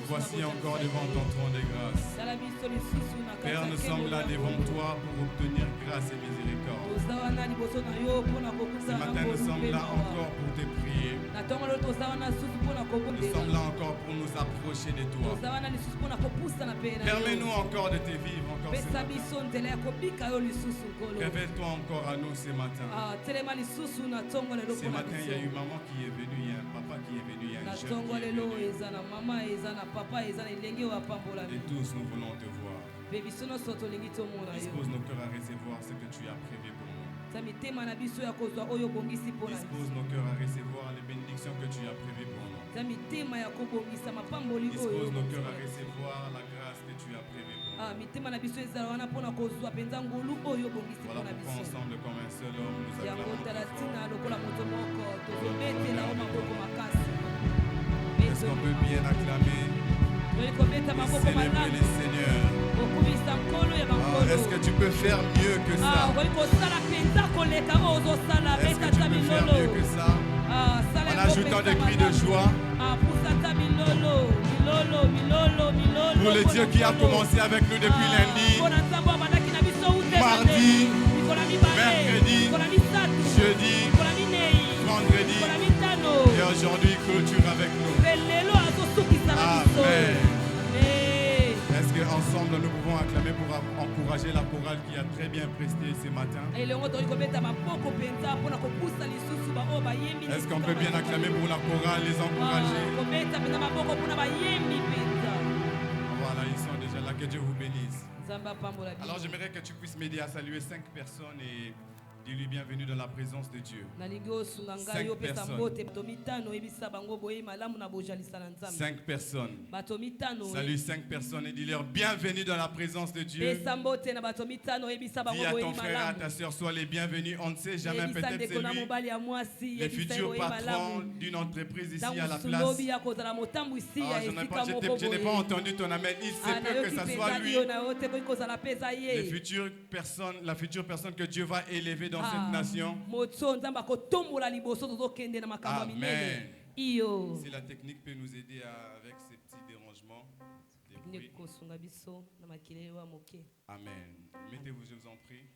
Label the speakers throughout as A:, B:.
A: voici encore devant ton trône de grâce. Père, nous sommes là devant toi pour obtenir grâce et miséricorde. Ce matin, nous sommes là encore pour te prier. Nous sommes là encore pour nous approcher de toi. Permets-nous encore de te vivre encore ce matin. Révèle-toi encore à nous ce matin. Ce matin, il y a une maman qui est venue, il y a un papa qui est venu, il y a un jeune qui est venu. Et tous, nous voulons te voir. Dispose nos cœurs à recevoir ce que tu as prévu pour nous. Dispose nos cœurs à recevoir les bénédictions que tu as prévues pour nous. Dispose nos cœurs à recevoir la grâce que tu as prévue pour nous. Voilà pourquoi ensemble comme un seul homme nous acclamons. Est-ce qu'on peut bien acclamer et célébrer les seigneurs? Est-ce que tu peux faire mieux que ça? Est-ce que tu peux faire mieux que ça? En ajoutant des cris de joie pour le Dieu qui a commencé avec nous depuis lundi, mardi, mercredi, jeudi, vendredi et aujourd'hui clôture avec nous. Amen. Est-ce qu'ensemble nous pouvons acclamer pour encourager la chorale qui a très bien presté ce matin? Est-ce qu'on peut bien acclamer pour la chorale, les encourager? Voilà, ils sont déjà là, que Dieu vous bénisse. Alors j'aimerais que tu puisses m'aider à saluer 5 personnes et dis-lui bienvenue dans la présence de Dieu. 5 personnes. 5 personnes. Salut 5 personnes et dis-leur bienvenue dans la présence de Dieu. Dis à ton frère, à ta soeur, sois les bienvenus. On ne sait jamais, peut-être c'est lui, les futurs patrons d'une entreprise ici à la place. Je n'ai pas entendu ton amen. Il se peut que ce soit lui. La future personne que Dieu va élever dans cette nation. Amen. Si la technique peut nous aider avec ces petits dérangements. Amen. Mettez-vous, je vous en prie.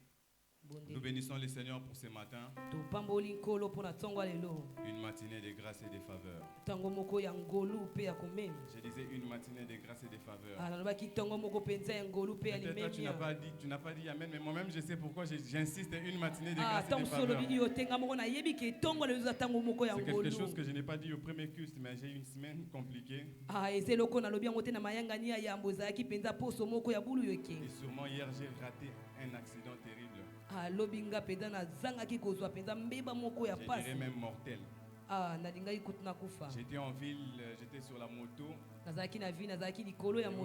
A: Nous bénissons le Seigneur pour ce matin. Une matinée de grâce et de faveur. Je disais une matinée de grâce et de faveur. Peut-être toi, tu n'as pas dit Amen, mais moi-même je sais pourquoi j'insiste une matinée de grâce et de faveur. C'est quelque chose que je n'ai pas dit au premier culte, mais j'ai eu une semaine compliquée. Et sûrement hier j'ai raté un accident terrible. Je dirais même mortel. J'étais en ville, j'étais sur la moto. Vous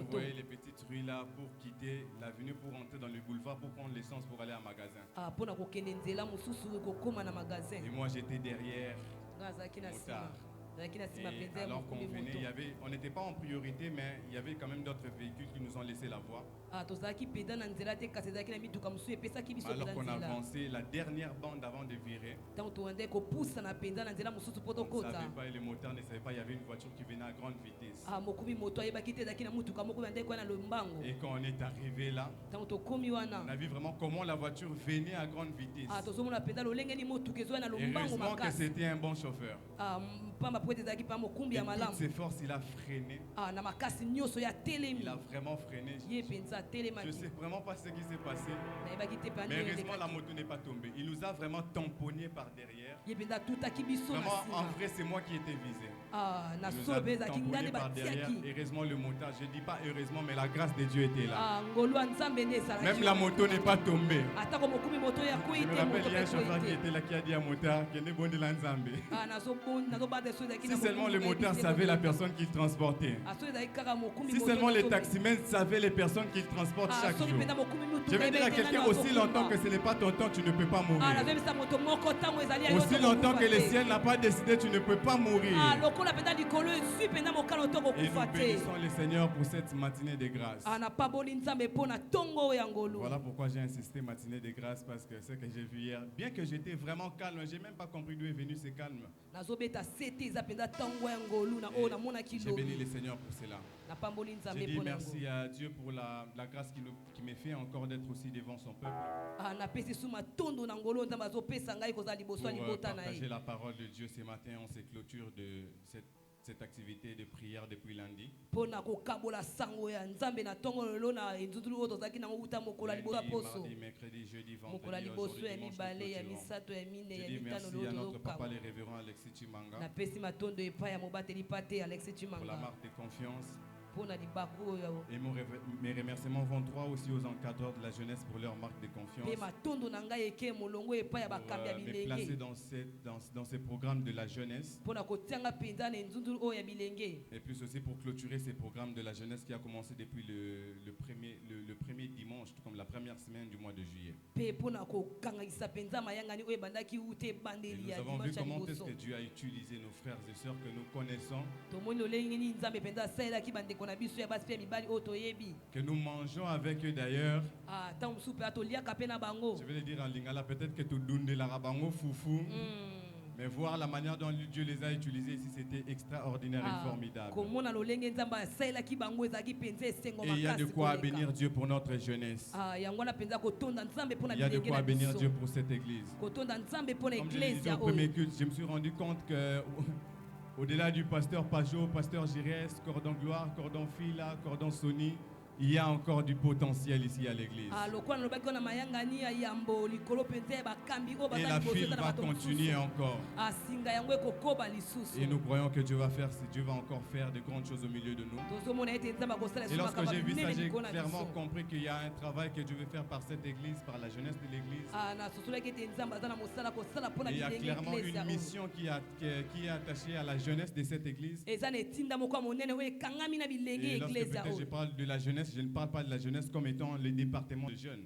A: voyez les petites rues là pour quitter l'avenue, pour entrer dans le boulevard, pour prendre l'essence pour aller à magasin. Et moi j'étais derrière, motard. Et alors qu'on venait, on n'était pas en priorité, mais il y avait quand même d'autres véhicules qui nous ont laissé la voie. Alors qu'on avançait, la dernière bande avant de virer, on ne savait pas, et les motards ne savaient pas, il y avait une voiture qui venait à grande vitesse. Et quand on est arrivé là, on a vu vraiment comment la voiture venait à grande vitesse. Et heureusement que c'était un bon chauffeur. Et toutes ses forces, il a freiné. Il a vraiment freiné. Je ne sais vraiment pas ce qui s'est passé. Mais heureusement, la moto n'est pas tombée. Il nous a vraiment tamponné par derrière. Vraiment, en vrai, c'est moi qui étais visé. Il nous a tamponné par derrière. Heureusement, le motard, je ne dis pas heureusement, mais la grâce de Dieu était là. Même la moto n'est pas tombée. Je me rappelle, il y a un chauffeur qui était là qui a dit à motard qu'il est bon de l'Anzambé. Si seulement le motard savait la personne qu'il transportait. Si seulement les taximens savaient les personnes qu'il transporte chaque jour. Je vais dire à quelqu'un, aussi longtemps que ce n'est pas ton temps, tu ne peux pas mourir. Aussi longtemps que le ciel n'a pas décidé, tu ne peux pas mourir. Et nous bénissons le Seigneur pour cette matinée de grâce. Voilà pourquoi j'ai insisté matinée de grâce, parce que ce que j'ai vu hier, bien que j'étais vraiment calme, je n'ai même pas compris d'où est venu ce calme. J'ai béni le Seigneur pour cela. J'ai dit merci à Dieu pour la grâce qui m'est fait encore d'être aussi devant son peuple. Pour partager la parole de Dieu ce matin en ces clôtures de cette activité de prière depuis lundi. Mardi, mercredi, jeudi, vendredi, aujourd'hui, dimanche, je dis merci à notre papa le révérend Alexis Chimanga pour la marque de confiance. Et mes remerciements vont droit aussi aux encadreurs de la jeunesse pour leur marque de confiance. Pour me placer dans ces programmes de la jeunesse. Et plus aussi pour clôturer ces programmes de la jeunesse qui a commencé depuis le premier dimanche, comme la première semaine du mois de juillet. Et nous avons vu comment est-ce que Dieu a utilisé nos frères et sœurs que nous connaissons. Que nous mangeons avec eux d'ailleurs. Je vais le dire en lingala, peut-être que tout donne de la rabango foufou. Mais voir la manière dont Dieu les a utilisés ici, c'était extraordinaire et formidable. Et il y a de quoi bénir Dieu pour notre jeunesse. Il y a de quoi bénir Dieu pour cette église. Comme je l'ai dit au premier culte, je me suis rendu compte que au-delà du pasteur Pajot, pasteur Girès, Cordon Gloire, Cordon Fila, Cordon Sony, il y a encore du potentiel ici à l'église. Et la file va continuer encore. Et nous croyons que Dieu va encore faire de grandes choses au milieu de nous. Et lorsque j'ai vu ça, j'ai clairement compris qu'il y a un travail que Dieu veut faire par cette église, par la jeunesse de l'église. Et il y a clairement une mission qui est attachée à la jeunesse de cette église. Et lorsque peut-être je parle de la jeunesse, je ne parle pas de la jeunesse comme étant le département de jeunes.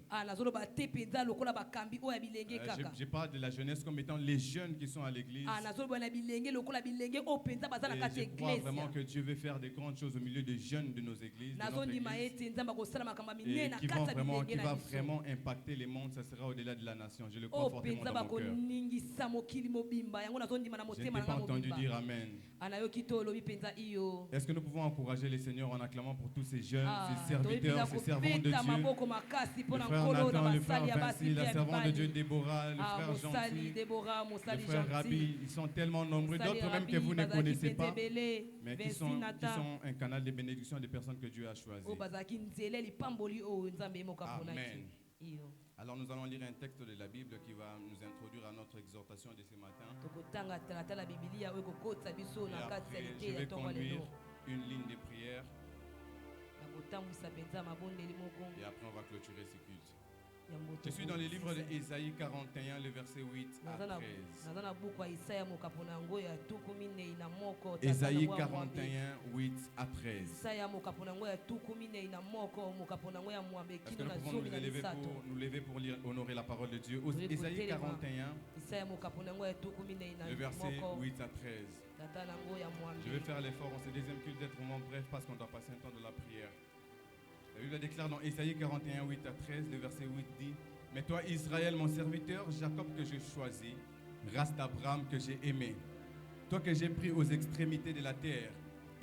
A: Je parle de la jeunesse comme étant les jeunes qui sont à l'église. Et je crois vraiment que Dieu veut faire des grandes choses au milieu des jeunes de nos églises. Et qui va vraiment impacter les mondes. Ça sera au-delà de la nation. Je le crois fortement dans mon cœur. Je ne t'ai pas entendu dire Amen. Est-ce que nous pouvons encourager les seigneurs en acclamant pour tous ces jeunes, ces serviteurs, ces servants de Dieu, le frère Nathan, le frère Vinci, la servante de Dieu Déborah, le frère Gentil, le frère Rabbi, ils sont tellement nombreux, d'autres même que vous ne connaissez pas, mais qui sont un canal de bénédiction des personnes que Dieu a choisies. Amen. Alors nous allons lire un texte de la Bible qui va nous introduire à notre exhortation de ce matin. Et après, je vais conduire une ligne de prière. Et après, on va clôturer ce culte. Je suis dans le livre d'Ésaïe 41, le verset 8 à 13. Ésaïe 41, 8 à 13. Est-ce que nous pouvons nous lever pour lire, honorer la parole de Dieu? Ésaïe 41, le verset 8 à 13. Je vais faire l'effort en ce deuxième culte d'être vraiment bref parce qu'on doit passer un temps de la prière. La Bible déclare dans Ésaïe 41, 8 à 13, le verset 8 dit: Mais toi, Israël, mon serviteur, Jacob que j'ai choisi, race d'Abraham que j'ai aimé, toi que j'ai pris aux extrémités de la terre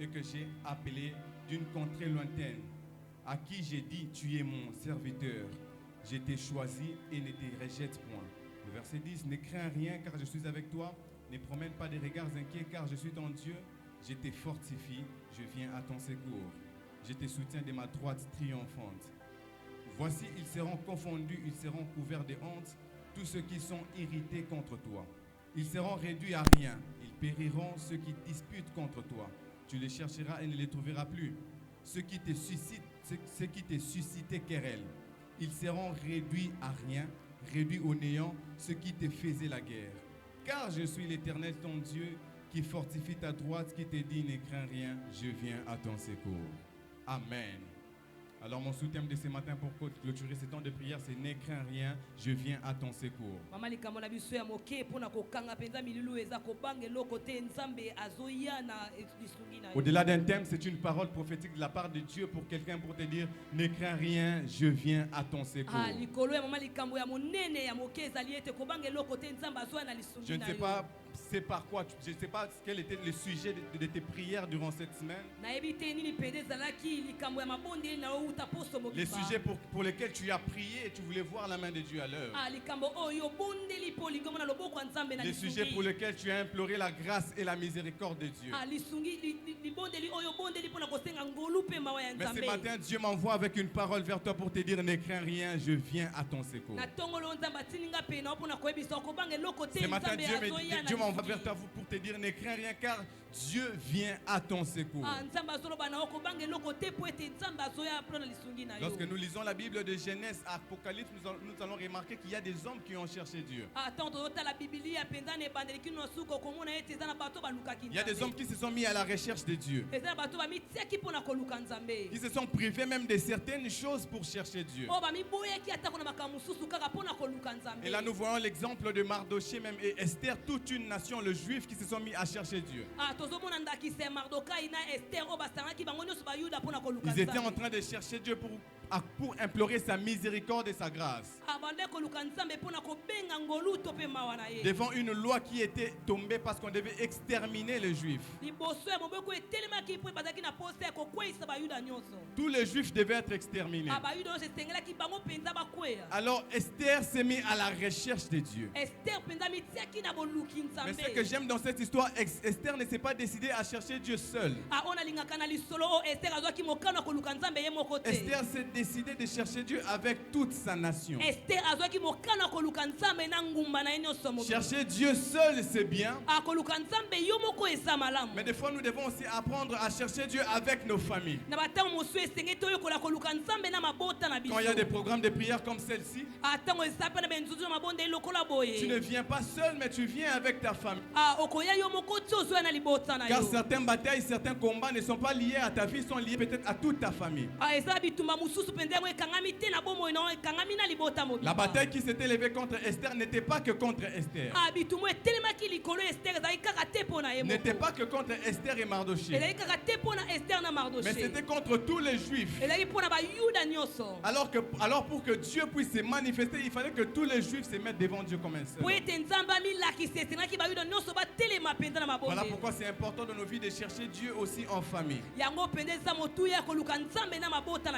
A: et que j'ai appelé d'une contrée lointaine, à qui j'ai dit: Tu es mon serviteur, je t'ai choisi et ne te rejette point. Le verset 10: Ne crains rien car je suis avec toi, ne promène pas des regards inquiets car je suis ton Dieu, je te fortifie, je viens à ton secours. Je te soutiens de ma droite triomphante. Voici, ils seront confondus, ils seront couverts de honte, tous ceux qui sont irrités contre toi. Ils seront réduits à rien, ils périront ceux qui disputent contre toi. Tu les chercheras et ne les trouveras plus. Ceux qui te suscitaient querelle, ils seront réduits à rien, réduits au néant, ceux qui te faisaient la guerre. Car je suis l'Éternel ton Dieu, qui fortifie ta droite, qui te dit: Ne crains rien, je viens à ton secours. Amen. Alors mon sous-thème de ce matin pour clôturer ce temps de prière, c'est: Ne crains rien, je viens à ton secours. Au-delà d'un thème, c'est une parole prophétique de la part de Dieu pour quelqu'un, pour te dire: Ne crains rien, je viens à ton secours. Je ne sais pas sais par quoi, je ne sais pas quel était le sujet de tes prières durant cette semaine. Les sujets pour lesquels tu as prié et tu voulais voir la main de Dieu à l'œuvre. Les sujets pour lesquels tu as imploré la grâce et la miséricorde de Dieu. Mais ce matin, Dieu m'envoie avec une parole vers toi pour te dire: ne crains rien, je viens à ton secours. Ce matin, Dieu m'envoie vers toi pour te dire: ne crains rien, car Dieu vient à ton secours. Lorsque nous lisons la Bible de Genèse à Apocalypse, nous allons remarquer qu'il y a des hommes qui ont cherché Dieu. Il y a des hommes qui se sont mis à la recherche de Dieu. Ils se sont privés même de certaines choses pour chercher Dieu. Et là nous voyons l'exemple de Mardoché même et Esther, toute une nation, le juif, qui se sont mis à chercher Dieu. Ils étaient en train de chercher Dieu pour implorer sa miséricorde et sa grâce. Devant une loi qui était tombée parce qu'on devait exterminer les Juifs. Tous les Juifs devaient être exterminés. Alors Esther s'est mise à la recherche de Dieu. Mais ce que j'aime dans cette histoire, Esther ne s'est pas décidée à chercher Dieu seule. Esther s'est décidée de chercher Dieu avec toute sa nation. Chercher Dieu seul, c'est bien. Mais des fois, nous devons aussi apprendre à chercher Dieu avec nos familles. Quand il y a des programmes de prière comme celle-ci, tu ne viens pas seul, mais tu viens avec ta famille. Car certaines batailles, certains combats ne sont pas liés à ta vie, sont liés peut-être à toute ta famille. La bataille qui s'était levée contre Esther n'était pas que contre Esther. N'était pas que contre Esther et Mardoché. Mais c'était contre tous les Juifs. Alors pour que Dieu puisse se manifester, il fallait que tous les Juifs se mettent devant Dieu comme un seul. Voilà pourquoi c'est important dans nos vies de chercher Dieu aussi en famille.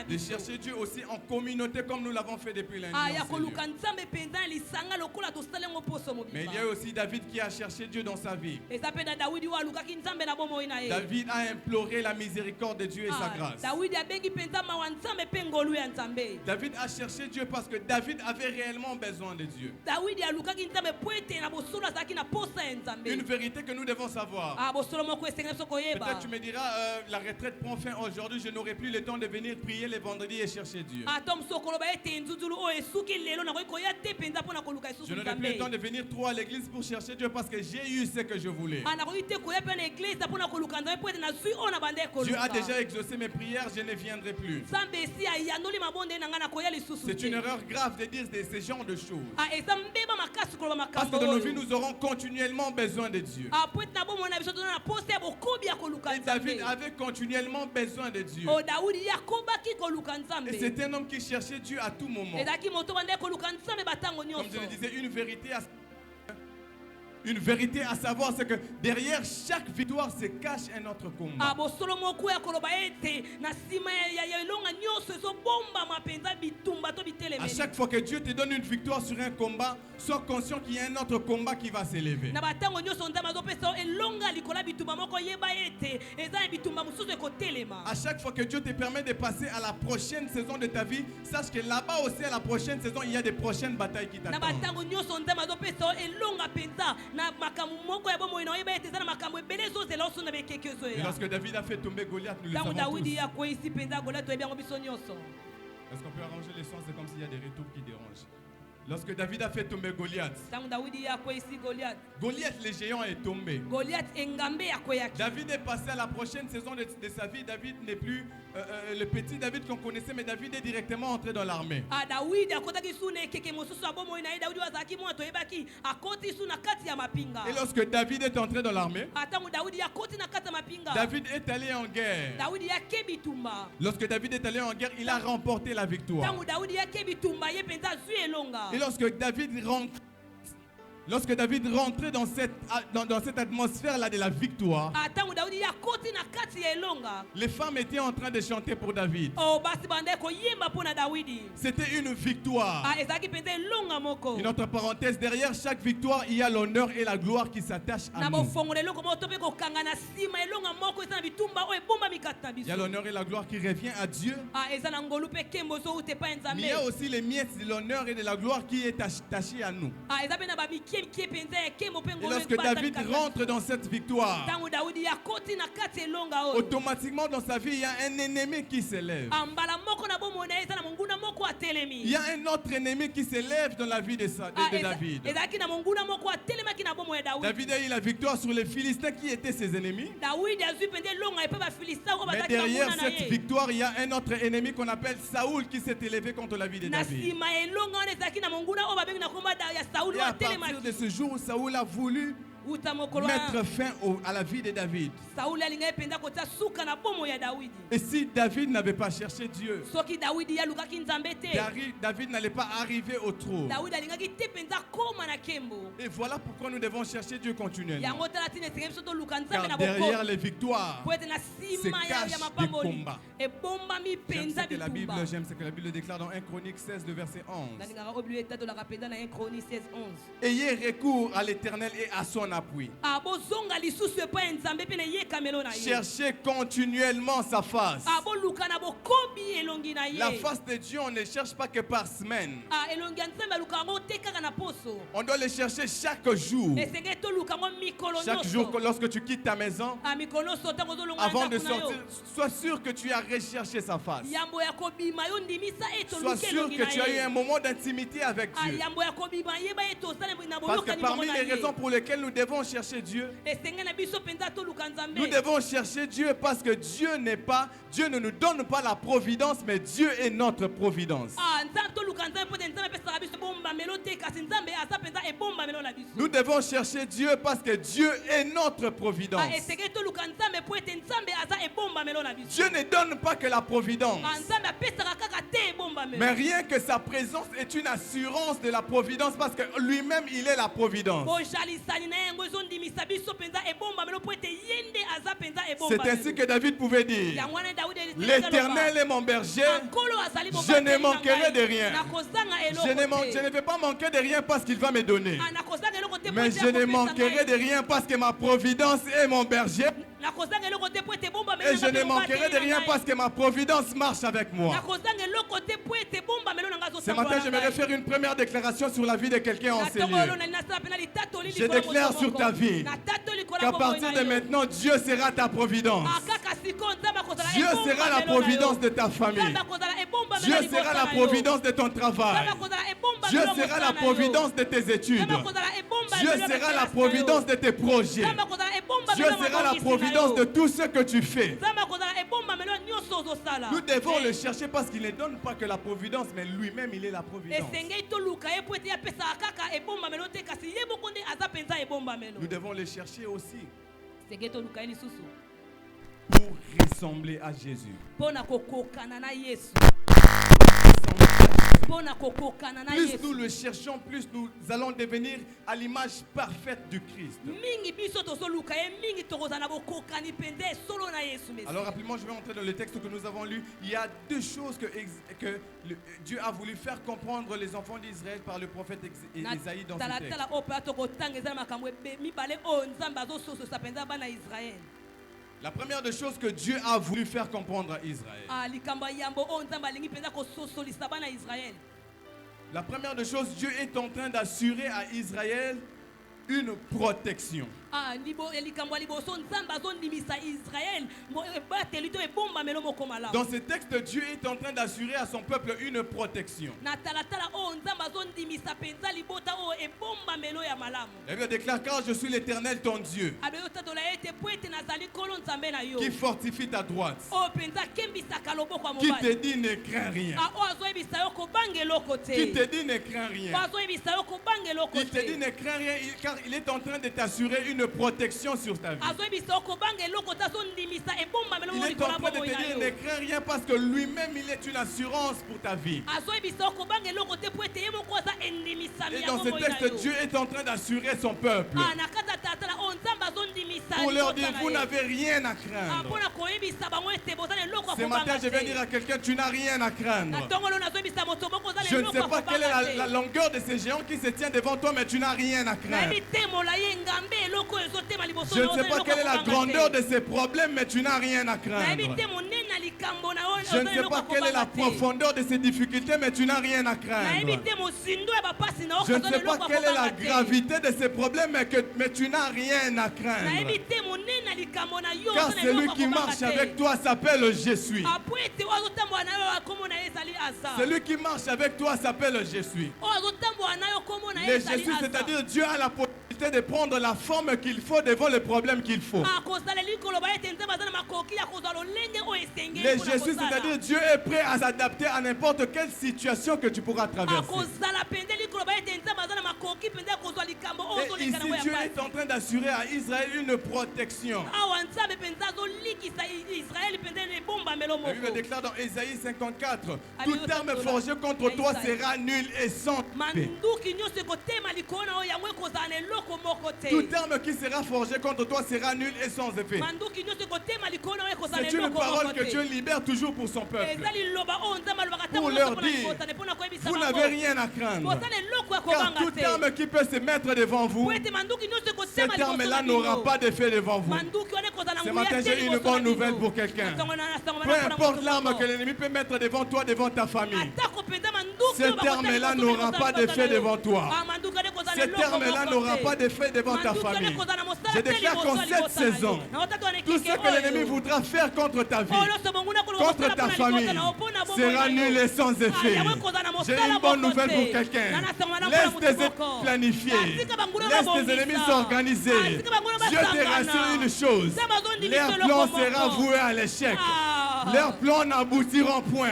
A: De chercher Dieu aussi en communauté comme nous l'avons fait depuis lundi. Mais il y a aussi David qui a cherché Dieu dans sa vie. David a imploré la miséricorde de Dieu et sa grâce. David a cherché Dieu parce que David avait réellement besoin de Dieu. Une vérité que nous devons savoir. Peut-être tu me diras, la retraite prend fin aujourd'hui, je n'aurai plus le temps de venir prier les vendredis et chercher Dieu. Je n'aurai plus le temps de venir trop à l'église pour chercher Dieu parce que j'ai eu ce que je voulais. Dieu a déjà exaucé mes prières, je ne viendrai plus. C'est une erreur grave de dire ce genre de choses. Parce que dans nos vies, nous aurons continuellement besoin de Dieu. Et David avait continuellement besoin de Dieu. Et c'est un homme qui cherchait Dieu à tout moment. Comme je le disais, une vérité à savoir, c'est que derrière chaque victoire se cache un autre combat. À chaque fois que Dieu te donne une victoire sur un combat, sois conscient qu'il y a un autre combat qui va s'élever. À chaque fois que Dieu te permet de passer à la prochaine saison de ta vie, sache que là-bas aussi à la prochaine saison, il y a des prochaines batailles qui t'attendent. Et lorsque David a fait tomber Goliath, nous le savons tous. Est-ce qu'on peut arranger les sons? C'est comme s'il y a des retours qui dérangent. Lorsque David a fait tomber Goliath, Goliath le géant est tombé. David est passé à la prochaine saison de sa vie. David n'est plus le petit David qu'on connaissait, mais David est directement entré dans l'armée. Et lorsque David est entré dans l'armée, David est allé en guerre. Lorsque David est allé en guerre, il a remporté la victoire. Et lorsque David rentre Lorsque David rentrait dans cette atmosphère-là de la victoire, les femmes étaient en train de chanter pour David. C'était une victoire. Une autre parenthèse, derrière chaque victoire, il y a l'honneur et la gloire qui s'attachent à nous. Il y a l'honneur et la gloire qui revient à Dieu. Mais il y a aussi les miettes de l'honneur et de la gloire qui est attaché à nous. Et lorsque David rentre dans cette victoire, automatiquement dans sa vie, il y a un ennemi qui s'élève. Il y a un autre ennemi qui s'élève dans la vie de David. David a eu la victoire sur les Philistins qui étaient ses ennemis. Mais derrière cette victoire, il y a un autre ennemi qu'on appelle Saoul qui s'est élevé contre la vie de David. Et à partir de ce jour où Saoul a voulu mettre fin à la vie de David. Et si David n'avait pas cherché Dieu, David n'allait pas arriver au trône. Et voilà pourquoi nous devons chercher Dieu continuellement. Car derrière les victoires se cachent des combats. J'aime ce que la Bible déclare dans 1 Chronique 16, le verset 11. Ayez recours à l'Éternel et à son appui. Cherchez continuellement sa face. La face de Dieu, on ne cherche pas que par semaine. On doit le chercher chaque jour. Chaque jour, lorsque tu quittes ta maison, avant de sortir, sois sûr que tu as recherché sa face. Sois sûr que tu as eu un moment d'intimité avec Dieu. Parce que parmi les raisons pour lesquelles nous devons chercher Dieu, nous devons chercher Dieu parce que Dieu ne nous donne pas la providence, mais Dieu est notre providence. Nous devons chercher Dieu parce que Dieu est notre providence. Dieu ne donne pas que la providence, mais rien que sa présence est une assurance de la providence parce que lui-même il est la providence. C'est ainsi que David pouvait dire: l'Éternel est mon berger, je ne manquerai de rien. Je ne vais pas manquer de rien parce qu'il va me donner, mais je ne manquerai de rien parce que ma providence est mon berger. Et je ne manquerai de rien parce que ma providence marche avec moi. Ce matin, j'aimerais faire une première déclaration sur la vie de quelqu'un en ces lieux. Je déclare sur ta vie qu'à partir de maintenant, Dieu sera ta providence. Dieu sera la providence de ta famille. Dieu sera la providence de ton travail. Dieu sera la providence de tes études. Dieu sera la providence de tes projets. Dieu sera la providence de tout ce que tu fais. Nous devons le chercher parce qu'il ne donne pas que la providence, mais lui-même il est la providence. Nous devons le chercher aussi pour ressembler à Jésus. Plus nous le cherchons, plus nous allons devenir à l'image parfaite du Christ. Alors rapidement, je vais entrer dans le texte que nous avons lu. Il y a deux choses que Dieu a voulu faire comprendre les enfants d'Israël par le prophète Isaïe dans ce texte. La première des choses que Dieu a voulu faire comprendre à Israël. La première des choses, Dieu est en train d'assurer à Israël une protection. Dans ce texte, Dieu est en train d'assurer à son peuple une protection. La Bible déclare: car je suis l'Éternel ton Dieu, qui fortifie ta droite, qui te dit ne crains rien, qui te dit ne crains rien, qui te dit ne crains rien, car il est en train de t'assurer une
B: une protection sur ta vie. Il est en train de te dire ne crains rien parce que lui-même il est une assurance pour ta vie. Et dans ce texte, Dieu est en train d'assurer son peuple. Pour leur dire, vous n'avez rien à craindre. Ce matin, je vais dire à quelqu'un, tu n'as rien à craindre. Je ne sais pas quelle est la longueur de ces géants qui se tient devant toi, mais tu n'as rien à craindre. Je ne sais pas quelle est la grandeur de ces problèmes, mais tu n'as rien à craindre. Je ne sais pas quelle est la profondeur de ces difficultés, mais tu n'as rien à craindre. Je ne sais pas quelle est la gravité de ces problèmes, mais tu n'as rien à craindre. Car celui qui marche avec toi s'appelle Je suis. Celui qui marche avec toi s'appelle Je suis. Le Je suis, c'est-à-dire Dieu a la possibilité de prendre la forme qu'il faut devant le problème qu'il faut. Le Je suis, c'est-à-dire Dieu est prêt à s'adapter à n'importe quelle situation que tu pourras traverser. Et ici, Dieu est en train d'assurer à Israël une protection. La Bible déclare dans Ésaïe 54, toute arme forgée contre toi sera nulle et sans effet. Toute arme qui sera forgée contre toi sera nulle et sans effet. C'est une parole que Dieu libère toujours pour son peuple. Pour leur dire, vous n'avez rien à craindre. Car toute arme qui peut se mettre devant vous, cette arme-là n'aura pas d'effet devant vous. Ce matin, j'ai une bonne nouvelle pour quelqu'un. Peu importe l'arme que l'ennemi peut mettre devant toi, devant ta famille, cette arme-là n'aura pas d'effet devant toi. Cette arme-là n'aura pas d'effet devant ta famille. Je déclare qu'en cette saison, tout ce que l'ennemi voudra faire contre ta vie, contre ta famille, sera nul et sans effet. J'ai une bonne nouvelle pour quelqu'un. Laisse tes ennemis planifier. Laisse tes ennemis s'organiser. Dieu te rassure une chose. Leur plan sera voué à l'échec. Leurs plans n'aboutiront point.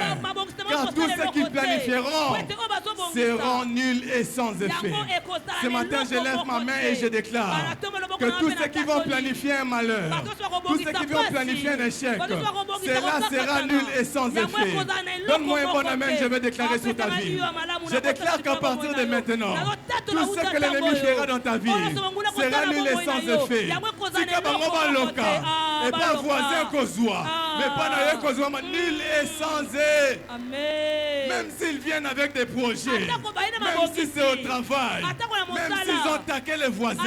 B: Car tous ceux qui planifieront seront nuls et sans effet. Ce matin, je lève ma main et je déclare que tous ceux qui vont planifier un malheur, tous ceux qui vont planifier un échec, cela sera nul et sans effet. Donne-moi un bon amen, je vais déclarer sur ta vie. Je déclare qu'à partir de maintenant, tout ce que l'ennemi fera dans ta vie sera nul et sans effet. Si tu as local, et pas voisin Kozwa, mais pas dans Kozwa, nul et sans effet. Même s'ils viennent avec des projets, même si c'est au travail, même s'ils ont attaqué les voisins,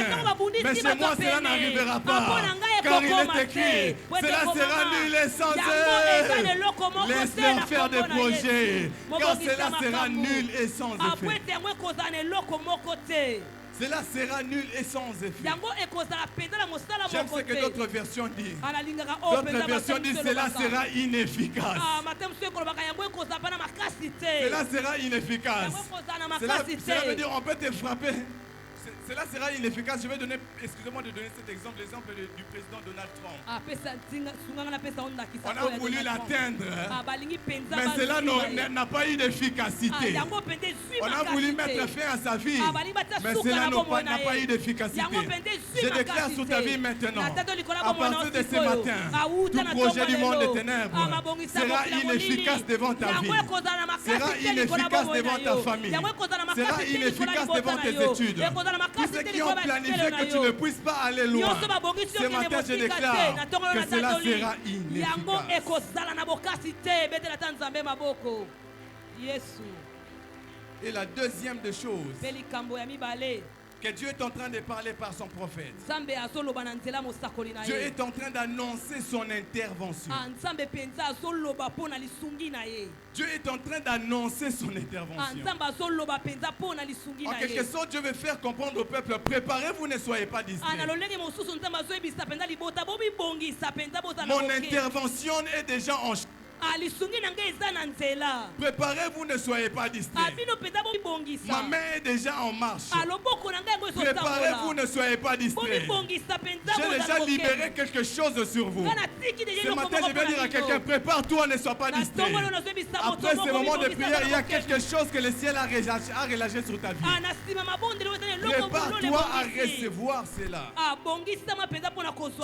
B: mais chez moi cela n'arrivera pas, car il est écrit, cela sera nul et sans effet. Laisse-leur faire des projets, car cela sera nul et sans effet. Cela sera nul et sans effet. J'aime ce que d'autres versions disent. D'autres versions disent cela sera inefficace. Cela sera inefficace. Cela veut dire on peut te frapper. Cela sera inefficace. Je vais donner, excusez-moi de donner cet exemple, l'exemple du président Donald Trump. On a voulu l'atteindre, mais cela n'a pas eu d'efficacité. On a voulu mettre fin à sa vie, mais cela n'a pas eu d'efficacité. Je déclare sur ta vie maintenant, à partir de ce matin, tout projet du monde des ténèbres sera inefficace devant ta vie, sera inefficace devant ta famille, sera inefficace devant tes études. Tous ceux qui ont planifié que tu ne puisses pas aller loin, ce matin je déclare que cela sera inefficace. Et la deuxième des choses que Dieu est en train de parler par son prophète, Dieu est en train d'annoncer son intervention. Dieu est en train d'annoncer son intervention. En quelque sorte, Dieu veut faire comprendre au peuple, préparez-vous, ne soyez pas distraits. Mon intervention est déjà en chemin. Préparez-vous, ne soyez pas distraits. Ma main est déjà en marche. Préparez-vous, ne soyez pas distraits. J'ai déjà libéré quelque chose sur vous. Ce matin, je vais dire à quelqu'un, prépare-toi, ne sois pas distrait. Après ce moment de prière, il y a quelque chose que le ciel a relâché sur ta vie. Prépare-toi à recevoir cela. Tu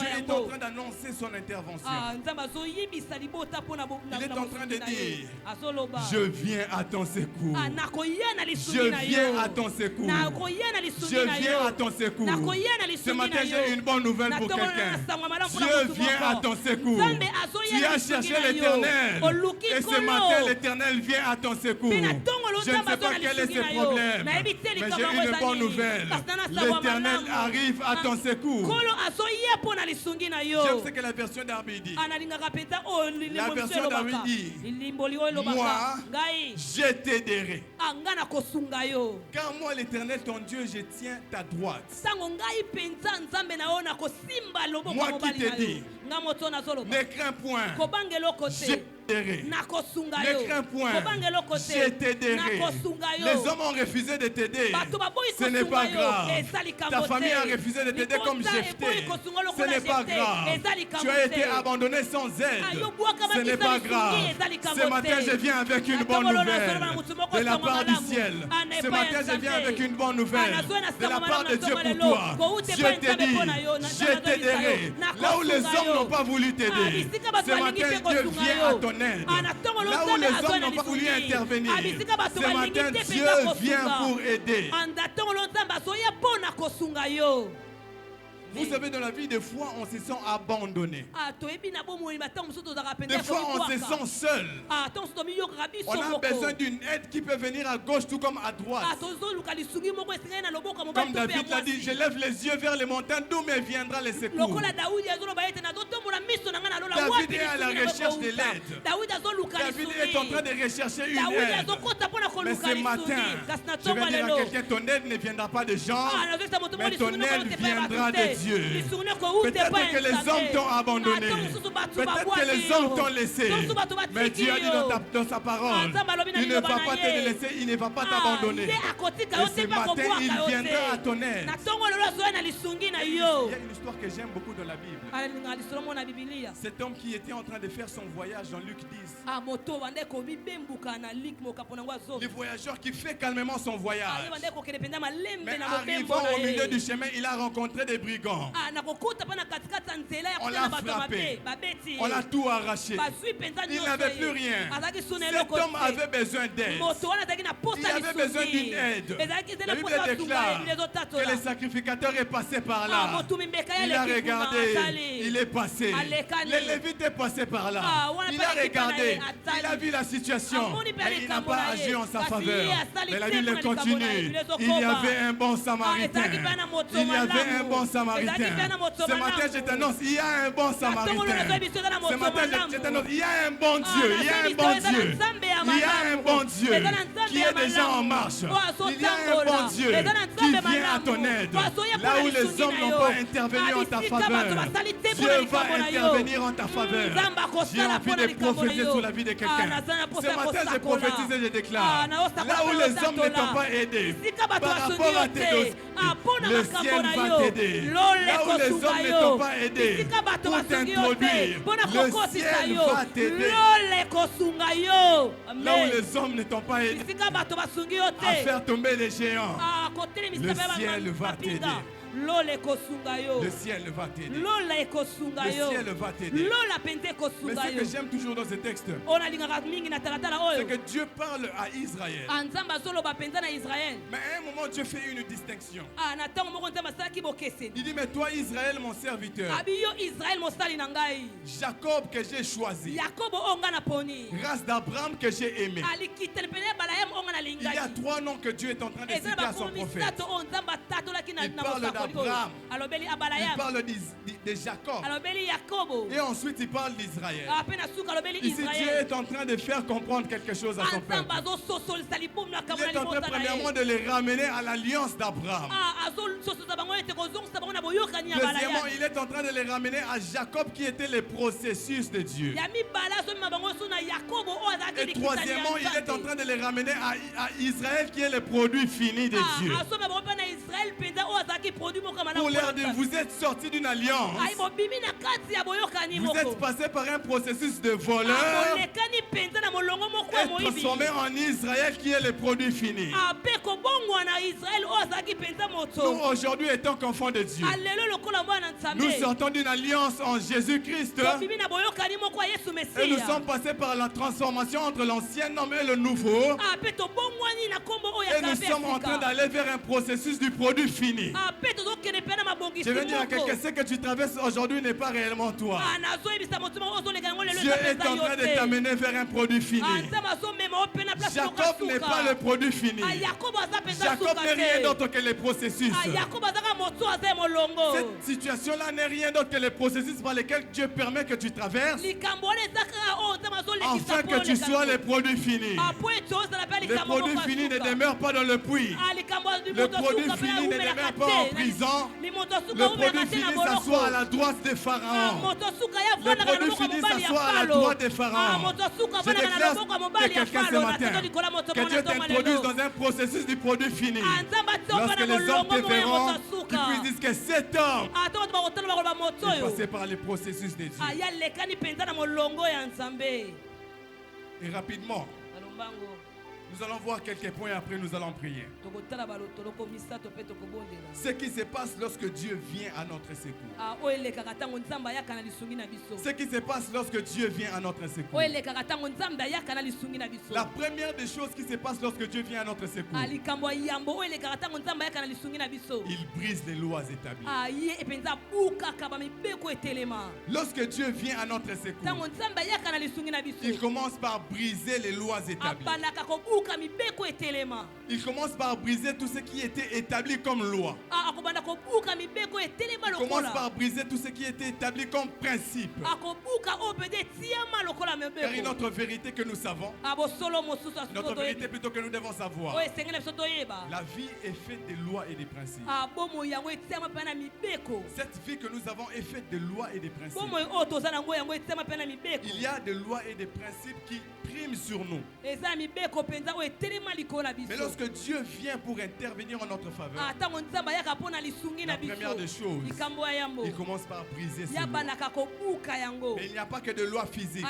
B: es en train d'annoncer son intervention. Il est en train de dire, je viens à ton secours. Je viens à ton secours. Je viens à ton secours. Ce matin, j'ai une bonne nouvelle pour quelqu'un. Dieu vient à ton secours. Tu as cherché l'Éternel. Et ce matin, l'Éternel vient à ton secours. Je ne sais pas quel est ce problème, mais j'ai une bonne nouvelle. L'Éternel arrive à ton secours. J'aime ce que la version d'Arbi dit. La version d'Arbi dit, moi, je t'aiderai. Car moi, l'Éternel, ton Dieu, je tiens ta droite. Moi qui te dis, ne crains point, je t'aiderai. Ne crains point, je t'aiderai. Les hommes ont refusé de t'aider. Ce n'est pas grave. Ta famille a refusé de t'aider comme Jephthé. Ce n'est pas grave. Tu as été abandonné sans aide. Ce n'est pas grave. Ce matin, je viens avec une bonne nouvelle de la part du ciel. Ce matin, je viens avec une bonne nouvelle de la part de Dieu pour toi. Dieu te dit, je t'aiderai. Là où les hommes n'ont pas voulu t'aider, ce matin, Dieu vient à ton aide. Là où les hommes n'ont pas voulu intervenir, ce matin, Dieu vient pour aider. Vous savez, dans la vie, des fois, on se sent abandonné. Des fois, on se sent seul. On a besoin d'une aide qui peut venir à gauche tout comme à droite. Comme David l'a dit, je lève les yeux vers les montagnes, d'où me viendra le secours. David est à la recherche de l'aide. David est en train de rechercher une aide. Mais ce matin, je vais dire à quelqu'un, ton aide ne viendra pas de gens, mais ton aide viendra de Dieu. Peut-être que les hommes t'ont abandonné. Peut-être que les hommes t'ont laissé. Mais Dieu a dit dans sa parole, il ne va pas te laisser, il ne va pas t'abandonner. Et ce matin, il viendra à ton aide. Il y a une histoire que j'aime beaucoup dans la Bible. Cet homme qui était en train de faire son voyage dans Luc 10. Le voyageur qui fait calmement son voyage. Mais arrivant au milieu du chemin, il a rencontré des brigands. On l'a frappé. On l'a tout arraché. Il n'avait plus rien. Cet homme avait besoin d'aide. Il avait besoin d'une aide. La Bible déclare que le sacrificateur est passé par là. Il a regardé. Il est passé. Le Lévite est passé par là. Il a regardé. Il a vu la situation. Mais il n'a pas agi en sa faveur. Mais la Bible continue. Il y avait un bon Samaritain. Il y avait un bon Samaritain. Ce matin, je t'annonce, il y a un bon Samaritain. Ce matin, je t'annonce, il y a un bon Dieu. Il y a un bon Dieu. Il y a un bon Dieu qui est déjà en marche. Il y a un bon Dieu qui vient à ton aide. Là où les hommes n'ont pas intervenu en ta faveur, Dieu va intervenir en ta faveur. J'ai envie de prophétiser sur la vie de quelqu'un. Ce matin, je prophétise et je déclare, là où les hommes ne t'ont pas aidé par rapport à tes doses, le ciel va t'aider. Là où les hommes ne t'ont pas aidé pour t'introduire, le ciel va t'aider. Là où les hommes ne t'ont pas aidé à faire tomber les géants, le ciel va t'aider. Le ciel va t'aider. Le ciel va t'aider. Mais ce que j'aime toujours dans ce texte, c'est que Dieu parle à Israël. Mais à un moment, Dieu fait une distinction. Il dit, mais toi, Israël, mon serviteur, Jacob que j'ai choisi, race d'Abraham que j'ai aimé. Il y a 3 noms que Dieu est en train de citer à son prophète. Il parle d'Abraham, il parle de Jacob, et ensuite il parle d'Israël. Ici Dieu est en train de faire comprendre quelque chose à son peuple. Il est en train premièrement de les ramener à l'alliance d'Abraham. Deuxièmement, il est en train de les ramener à Jacob qui était le processus de Dieu. Et troisièmement, il est en train de les ramener à Israël qui est le produit fini de Dieu. Pour leur dire, vous êtes sortis d'une alliance. Vous êtes passés par un processus de voleur et transformés en Israël qui est le produit fini. Nous aujourd'hui étant qu'enfants de Dieu, nous sortons d'une alliance en Jésus-Christ et nous sommes passés par la transformation entre l'ancien homme et le nouveau et nous sommes en train d'aller vers un processus du produit fini. Je veux dire à quelqu'un, ce que tu traverses aujourd'hui n'est pas réellement toi. Dieu est en train de t'amener vers un produit fini. Jacob n'est pas le produit fini. Jacob n'est rien d'autre que le processus. Cette situation-là n'est rien d'autre que le processus par lequel Dieu permet que tu traverses afin que tu sois le produit fini. Le produit fini ne demeure pas dans le puits. Le produit fini ne demeure pas en prison. Le produit fini s'assoit à la droite des pharaons. Le produit fini s'assoit à la droite des pharaons. Je déclare que quelqu'un ce matin, que Dieu t'introduise dans un processus du produit fini. Lorsque les hommes te verront, qu'ils puissent dire que cet homme est passé par le processus de Dieu. Et rapidement, nous allons voir quelques points et après nous allons prier. Ce qui se passe lorsque Dieu vient à notre secours. Ce qui se passe lorsque Dieu vient à notre secours. La première des choses qui se passe lorsque Dieu vient à notre secours, il brise les lois établies. Lorsque Dieu vient à notre secours, il commence par briser les lois établies. Il commence par briser tout ce qui était établi comme loi. Il commence par briser tout ce qui était établi comme principe. Car une autre vérité que nous savons, notre vérité plutôt que nous devons savoir, la vie est faite de lois et de principes. Cette vie que nous avons est faite de lois et de principes. Il y a des lois et des principes qui priment sur nous. Mais lorsque Dieu vient pour intervenir en notre faveur, la première des choses, il commence par briser ces lois. Mais il n'y a pas que de lois physiques.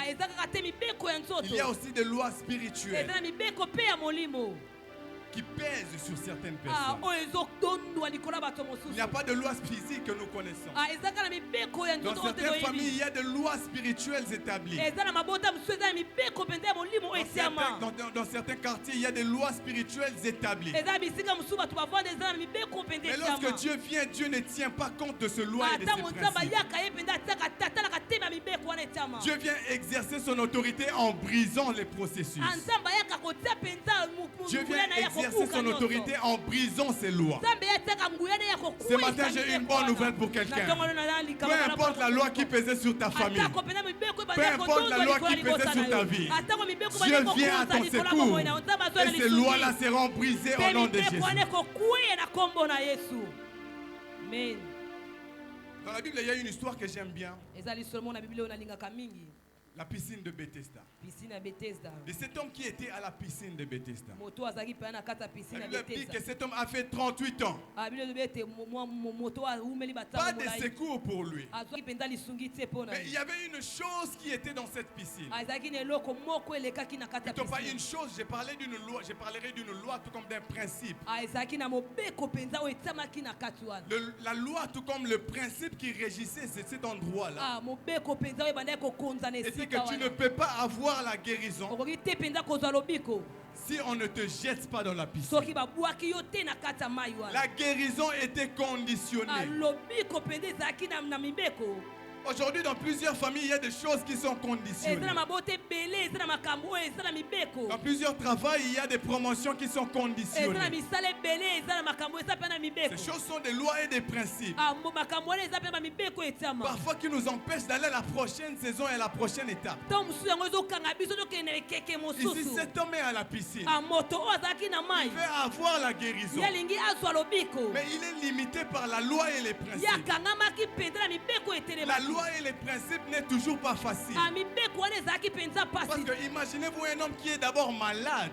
B: Il y a aussi des lois spirituelles qui pèsent sur certaines personnes. Il n'y a pas de loi physique que nous connaissons. Dans certaines familles, il y a des lois spirituelles établies. Dans certains quartiers, il y a des lois spirituelles établies. Mais lorsque Dieu vient, Dieu ne tient pas compte de ce loi et de ces principes. Dieu vient exercer son autorité en brisant les processus. Dieu vient exercer son autorité en brisant ses lois. Ce matin, j'ai une bonne nouvelle pour quelqu'un. Peu importe la loi qui pesait sur ta famille, peu importe la loi qui pesait sur ta vie, Dieu vient à ton secours et ces lois-là seront brisées au nom de Jésus. Dans la Bible, il y a une histoire que j'aime bien. La piscine de Bethesda. De cet homme qui était à la piscine de Bethesda. La Bible dit que cet homme a fait 38 ans. Pas de secours pour lui. Mais il y avait une chose qui était dans cette piscine. Plutôt pas une chose, je parlerai d'une loi tout comme d'un principe. La loi tout comme le principe qui régissait cet endroit-là. C'est que tu ne peux pas avoir la guérison si on ne te jette pas dans la piscine. La guérison était conditionnée. Aujourd'hui, dans plusieurs familles, il y a des choses qui sont conditionnées. Dans plusieurs travails, il y a des promotions qui sont conditionnées. Ces choses sont des lois et des principes. Parfois qui nous empêchent d'aller à la prochaine saison et à la prochaine étape. Ici, cet homme est à la piscine. Il veut avoir la guérison. Mais il est limité par la loi et les principes. La loi loi et les principes n'est toujours pas facile. Parce que imaginez-vous un homme qui est d'abord malade.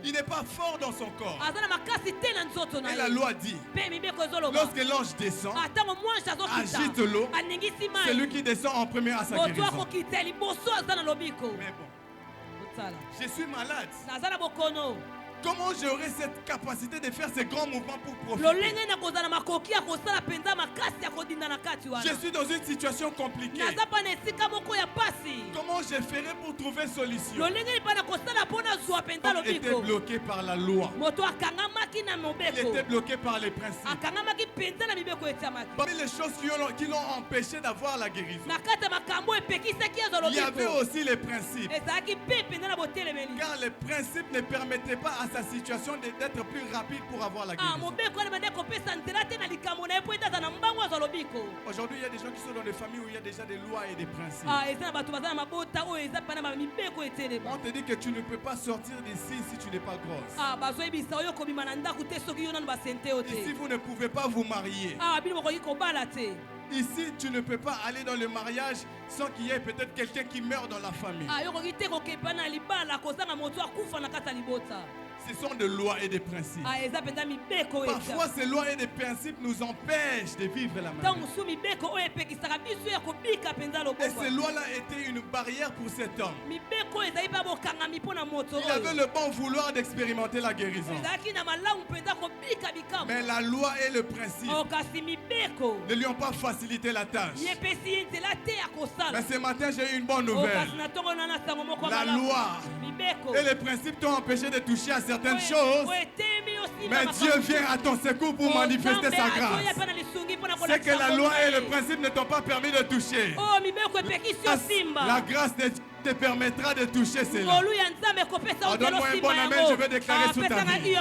B: Il n'est pas fort dans son corps. Et la loi dit, lorsque l'ange descend, agite l'eau, c'est lui qui descend en premier à sa guérison. Mais bon, je suis malade. Comment j'aurai cette capacité de faire ces grands mouvements pour profiter? Je suis dans une situation compliquée. Comment je ferai pour trouver solution? Il était bloqué par la loi. Il était bloqué par les principes. Parmi les choses qui l'ont empêché d'avoir la guérison, il y avait aussi les principes. Car les principes ne permettaient pas à sa situation d'être plus rapide pour avoir la guérison. Aujourd'hui, il y a des gens qui sont dans des familles où il y a déjà des lois et des principes. On te dit que tu ne peux pas sortir d'ici si tu n'es pas grosse. Ici, vous ne pouvez pas vous marier. Ici, tu ne peux pas aller dans le mariage sans qu'il y ait peut-être quelqu'un qui meurt dans la famille. Ce sont des lois et des principes. Parfois, ces lois et des principes nous empêchent de vivre la maladie. Et ces lois-là étaient une barrière pour cet homme. Il avait le bon vouloir d'expérimenter la guérison. Mais la loi et le principe ne lui ont pas facilité la tâche. Mais ce matin, j'ai eu une bonne nouvelle. La loi et les principes t'ont empêché de toucher à certaines choses. Mais Dieu vient à ton secours pour manifester sa grâce. C'est que la loi et le principe ne t'ont pas permis de toucher. La grâce de Dieu te permettra de toucher cela. Donne-moi un bon amen, je vais déclarer sur ta vie.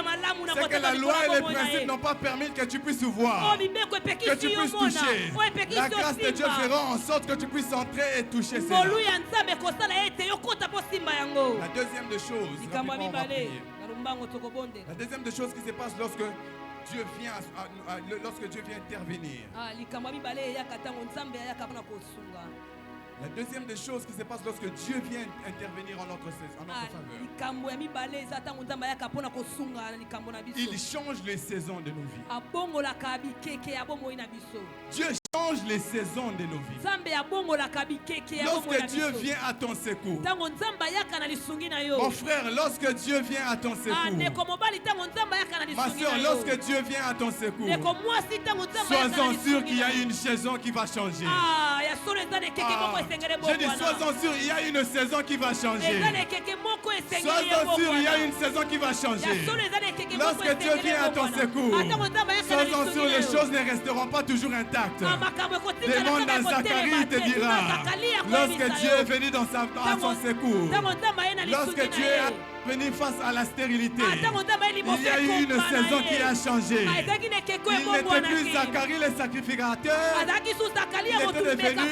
B: C'est que la loi et les principes n'ont pas permis que tu puisses voir, que tu puisses toucher. La grâce de Dieu fera en sorte que tu puisses entrer et toucher cela. La deuxième des choses, la deuxième des choses qui se passe lorsque Dieu vient intervenir. La deuxième des choses qui se passe lorsque Dieu vient intervenir en notre faveur. Il change les saisons de nos vies. Dieu change les saisons de nos vies. Lorsque Dieu vient à ton secours, mon frère, lorsque Dieu vient à ton secours, ma soeur, lorsque Dieu vient à ton secours, sois-en sûr qu'il y a une saison qui va changer. Je dis, sois-en sûr, il y a une saison qui va changer. Sois-en sûr, il y a une saison qui va changer. Lorsque Dieu vient à ton secours, sois-en sûr, les choses ne resteront pas toujours intactes. Demande à Zacharie, il te dira, lorsque Dieu est venu à son secours, lorsque Dieu est venu face à la stérilité, il y a eu une saison qui a changé. Il n'était plus Zacharie le sacrificateur, il était devenu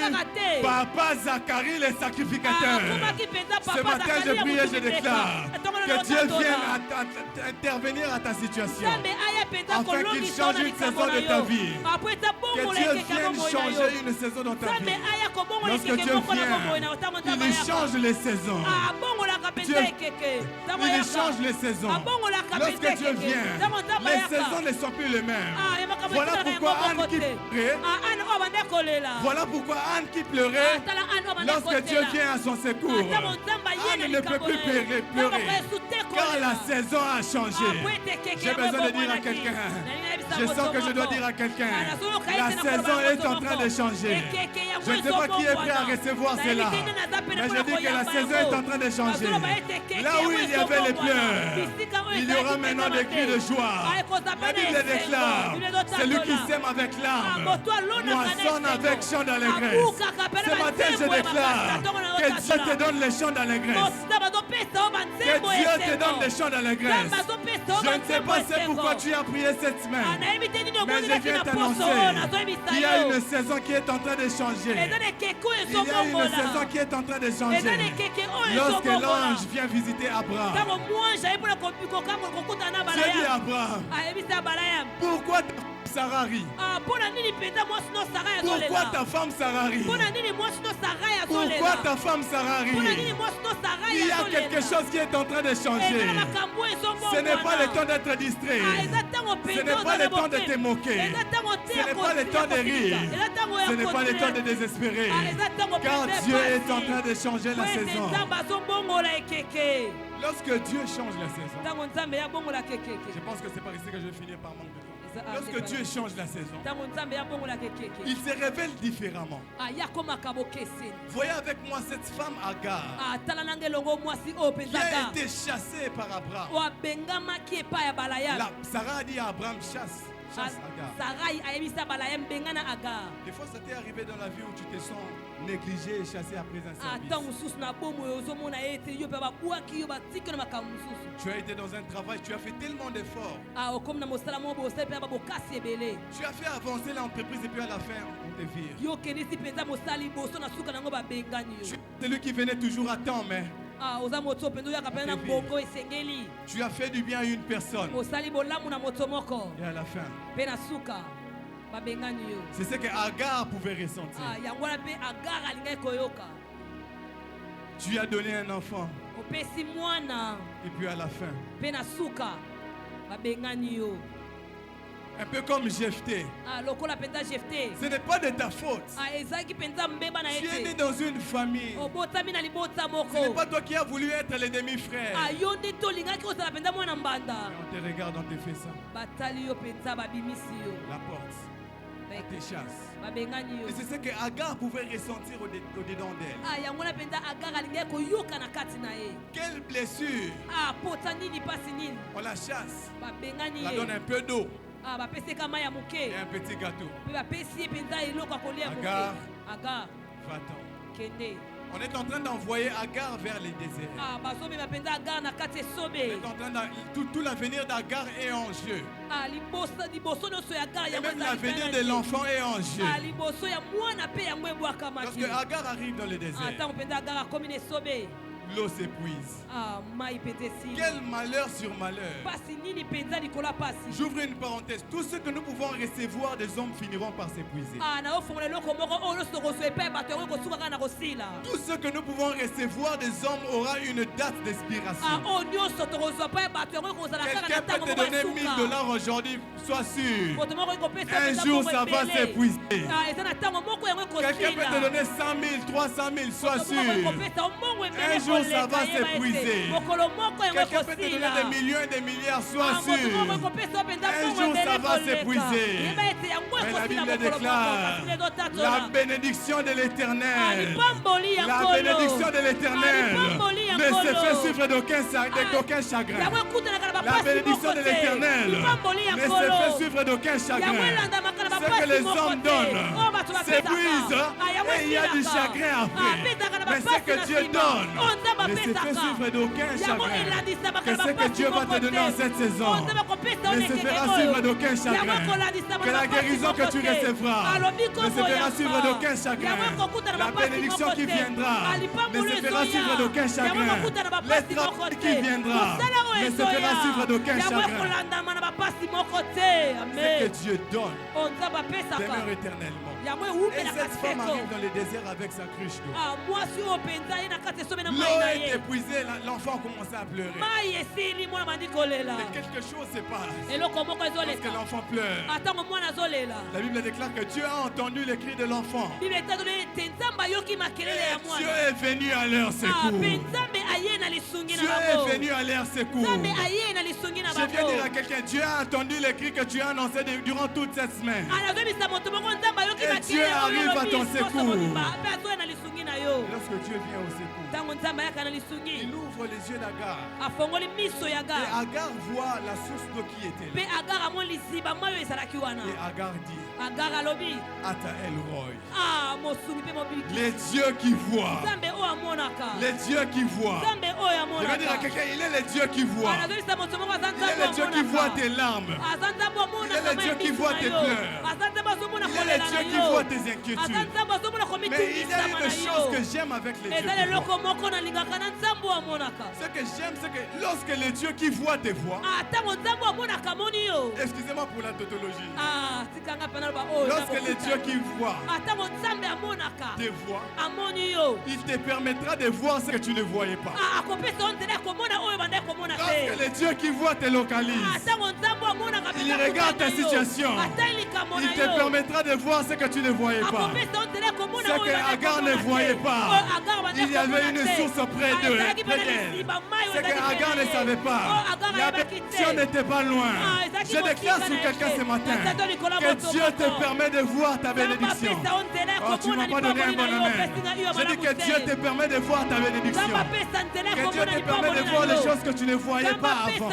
B: Papa Zacharie le sacrificateur. Ce matin, je prie et je déclare que Dieu vienne intervenir à ta situation afin qu'il change une saison de ta vie. Que Dieu vienne changer une saison dans ta vie. Lorsque Dieu vient, il change les saisons. Il change les saisons. Lorsque Dieu vient, les saisons ne sont plus les mêmes. Voilà pourquoi Anne qui pleurait, lorsque Dieu vient à son secours, Anne ne peut plus pleurer, car la saison a changé. J'ai besoin de dire à quelqu'un, je sens que je dois dire à quelqu'un, la saison est en train de changer. Je ne sais pas qui est prêt à recevoir cela, mais je dis que la saison est en train de changer. Là où il y avait les pleurs, il y aura maintenant des cris de joie. La Bible déclare, celui qui sème avec larmes moissonne avec chant d'allégresse. Ce matin, je déclare que Dieu te donne les chants d'allégresse. Que Dieu te donne les chants d'allégresse. Je ne sais pas c'est pourquoi tu as prié cette semaine, mais je viens t'annoncer qu'il y a une saison qui est en train de changer. Il y a une saison qui est en train de changer. Lorsque l'ange vient visiter Abraham, Dieu dit à Abraham, pourquoi Sarah rit? Pourquoi ta femme Sarah rit? Pourquoi ta femme Sarah rit? Il y a quelque chose qui est en train de changer. Ce n'est pas le temps d'être distrait. Ce n'est pas le temps de te moquer. Ce n'est pas le temps de rire. Ce n'est pas le temps de désespérer. Car Dieu est en train de changer la saison. Lorsque Dieu change la saison, je pense que c'est par ici que je vais finir par manque de temps. Lorsque Dieu change la saison, il se révèle différemment. Voyez avec moi cette femme Agar qui a été chassée par Abraham. Sarah a dit à Abraham, chasse Agar. Des fois, ça t'est arrivé dans la vie où tu te sens négligé et chassé après un service. Tu as été dans un travail, tu as fait tellement d'efforts. Tu as fait avancer l'entreprise et puis à la fin, on te vire. Tu es celui qui venait toujours à temps, mais tu as fait du bien à une personne. Et à la fin, c'est ce que Agar pouvait ressentir. Tu as donné un enfant. Et puis à la fin, un peu comme Jephthé. Ce n'est pas de ta faute. Tu es né dans une famille. Ce n'est pas toi qui as voulu être le demi-frère. Et on te regarde, on te fait ça. La porte. On te chasse. Et c'est ce que Agar pouvait ressentir au-dedans d'elle. Quelle blessure. On la chasse. On la donne un peu d'eau et un petit gâteau. Agar, va-t'en. On est en train d'envoyer Agar vers les déserts. On est en train tout l'avenir d'Agar est en jeu. Et même l'avenir de l'enfant est en jeu. Lorsque Agar arrive dans le désert, l'eau s'épuise. Quel malheur sur malheur. J'ouvre une parenthèse. Tout ce que nous pouvons recevoir des hommes finiront par s'épuiser. Tout ce que nous pouvons recevoir des hommes aura une date d'expiration. Quelqu'un peut te donner $1000 aujourd'hui, sois sûr. Un jour ça va s'épuiser. Quelqu'un peut te donner 100 000, 300 000, sois sûr. Un jour ça va s'épuiser. Quelqu'un peut te donner des millions et des milliards, sois sûr. Un jour ça va s'épuiser. Mais la Bible déclare la bénédiction de l'Éternel. La bénédiction de l'Éternel ne se fait suivre d'aucun chagrin. La bénédiction de l'Éternel ne se fait suivre d'aucun chagrin. Ce que les hommes donnent s'épuise et il y a du chagrin après. Mais ce que Dieu donne ne se fait suivre d'aucun chagrin. Que ce que Dieu va te donner en cette saison ne se fera suivre d'aucun chagrin. Que la guérison que tu recevras ne se fera suivre d'aucun chagrin. La bénédiction qui viendra ne se fera suivre d'aucun chagrin. L'étranger qui viendra ne se fera suivre d'aucun chagrin. Ce que Dieu donne demeure éternellement. Et cette femme arrive dans le désert avec sa cruche d'eau. L'eau est épuisée, l'enfant commence à pleurer. Mais quelque chose se passe. Parce que l'enfant pleure. La Bible déclare que Dieu a entendu le cri de l'enfant. Et Dieu est venu à leur secours. Dieu est venu à leur secours. Je viens dire à quelqu'un, Dieu a entendu le cri que tu as annoncé durant toute cette semaine. Et Dieu arrive à ton secours. Lorsque Dieu vient au secours, il ouvre les yeux d'Agar. Et Agar voit la source d'eau qui était là. Et Agar dit, Ata El Roy. Les dieux qui voient. Les dieux qui voient. Je vais dire à quelqu'un, il est le Dieu qui voit. Il est le Dieu qui voit tes larmes. Il est le Dieu qui voit tes pleurs. Il est le Dieu qui voit tes inquiétudes. Mais il y a une chose que j'aime avec les dieux. Ce que j'aime, c'est que lorsque le Dieu qui voit te voit, excusez-moi pour la tautologie, lorsque le Dieu qui voit te voit, il te permettra de voir ce que tu ne voyais pas. Lorsque le Dieu qui voit te localise, il regarde ta situation, il te permettra de voir ce que tu ne voyais pas. Ce que Agar ne voyait pas, il y avait une source près d'elle. Ce que Agar ne savait pas, la bénédiction n'était pas loin. Je déclare sur quelqu'un ce matin que Dieu te permet de voir ta bénédiction. Oh, tu ne m'as pas donné un bon amen. Je dis que Dieu te permet de voir ta bénédiction. Que Dieu te permet de voir les choses que tu ne voyais pas avant.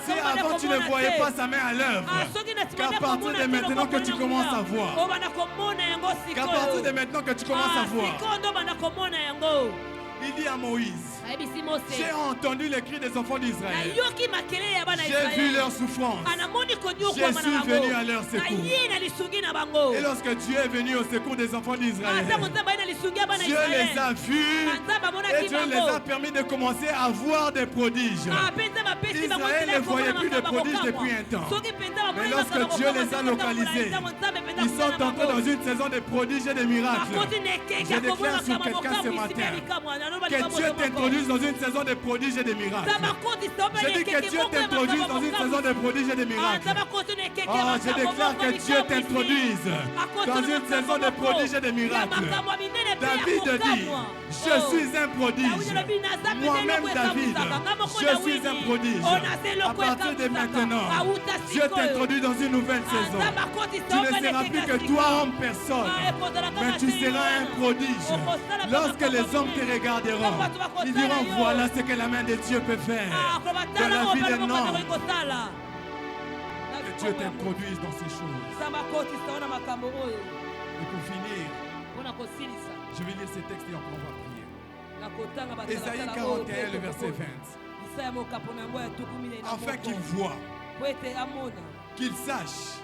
B: Si avant tu ne voyais pas sa main à l'œuvre, qu'à partir de maintenant que tu commences à voir, qu'à partir de maintenant que tu commences à voir, il dit à Moïse, j'ai entendu les cris des enfants d'Israël. J'ai vu leur souffrance. Je suis venu à leur secours. Et lorsque Dieu est venu au secours des enfants d'Israël, Dieu les a vus et Dieu les a permis de commencer à voir des prodiges. Israël ne voyait plus de prodiges depuis un temps. Mais lorsque Dieu les a localisés, ils sont entrés dans une saison de prodiges et de miracles. Je déclare sur quelqu'un ce matin que Dieu t'introduise dans une saison de prodiges et de miracles. Je dis que Dieu t'introduise dans une saison de prodiges et de miracles. Oh, je déclare que Dieu t'introduise dans une saison de prodiges et de miracles. David dit, je suis un prodige. Moi-même David, je suis un prodige. À partir de maintenant, Dieu t'introduit dans une nouvelle saison. Tu ne seras plus que toi, homme, personne, mais tu seras un prodige. Lorsque les hommes te regarderont, ils diront, voilà ce que la main de Dieu peut faire dans la vie d'un homme. Que Dieu t'introduise dans ces choses. Et pour finir, je vais lire ces textes et on va prier. Ésaïe 41, le verset 20. Afin qu'ils voient, qu'ils sachent,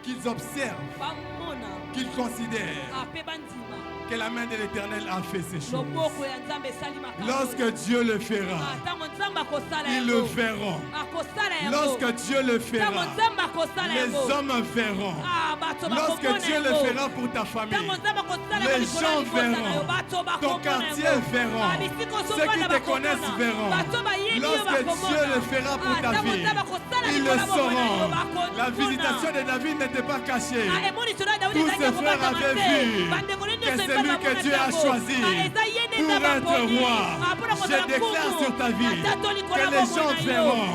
B: qu'ils observent, qu'ils considèrent que la main de l'Éternel a fait ces choses. Lorsque Dieu le fera, ils le verront. Lorsque Dieu le fera, les hommes verront. Lorsque Dieu le fera pour ta famille, les gens verront. Ton quartier verront. Ceux qui te connaissent verront. Lorsque Dieu le fera pour ta vie, ils le sauront. La visitation de David n'était pas cachée. Tous ses frères avaient vu que c'est lui que Dieu a choisi pour être roi. Je déclare sur ta vie que les gens verront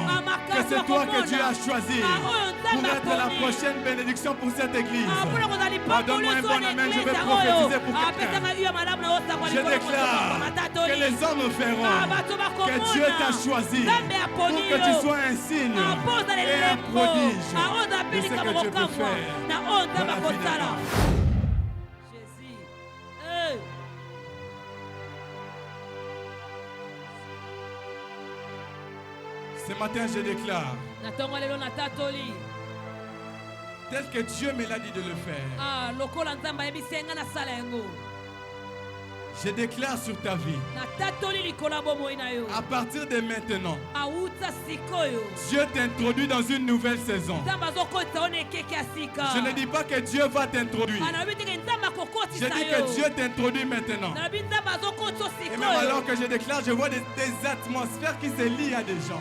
B: que c'est toi que Dieu a choisi pour être la prochaine bénédiction pour cette église. Donne-moi un bon amen, je vais prophétiser pour quelqu'un. Je déclare que les hommes verront que Dieu t'a choisi pour que tu sois un signe et un prodige de ce que Dieu peut faire dans la vie d'un homme. Ce matin, je déclare, tel que Dieu me l'a dit de le faire, je déclare sur ta vie, à partir de maintenant, Dieu t'introduit dans une nouvelle saison. Je ne dis pas que Dieu va t'introduire. Je dis que Dieu t'introduit maintenant. Et même alors que je déclare, je vois des atmosphères qui se lient à des gens.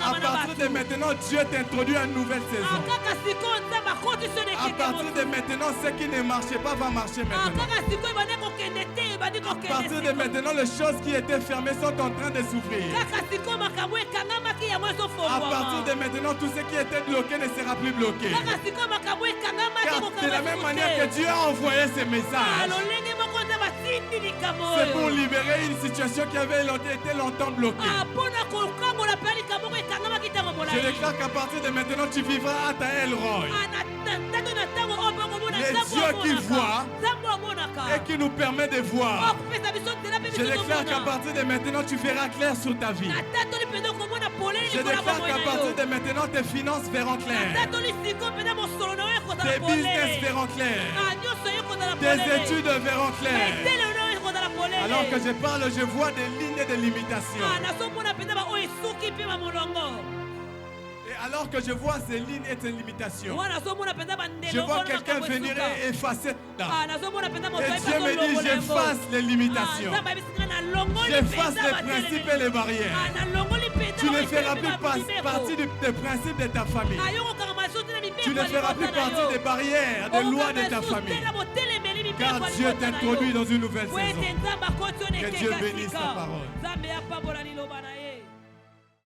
B: À partir de maintenant, Dieu t'introduit à une nouvelle saison. À partir de maintenant, ce qui ne marchait pas va marcher maintenant. À partir de maintenant, les choses qui étaient fermées sont en train de s'ouvrir. À partir de maintenant, tout ce qui était bloqué ne sera plus bloqué. Car de la même manière que Dieu a envoyé ces messages, c'est pour libérer une situation qui avait été longtemps bloquée. Je déclare qu'à partir de maintenant, tu vivras à ta El Roy. Les dieux qui voient et qui nous permet de voir. Je déclare qu'à partir de maintenant, tu verras clair sur ta vie. Je déclare qu'à partir de maintenant, tes finances verront clair. Tes business verront clair. Tes études verront clair. Alors que je parle, je vois des lignes de limitation. Et alors que je vois ces lignes et ces limitations, je vois quelqu'un venir et effacer ça. Et Dieu me dit, j'efface les limitations. J'efface les principes et les barrières. Tu ne feras plus partie des principes de ta famille. Tu ne feras plus partie des barrières, des lois de ta famille. Car Dieu t'introduit dans une nouvelle saison. Que Dieu bénisse ta parole.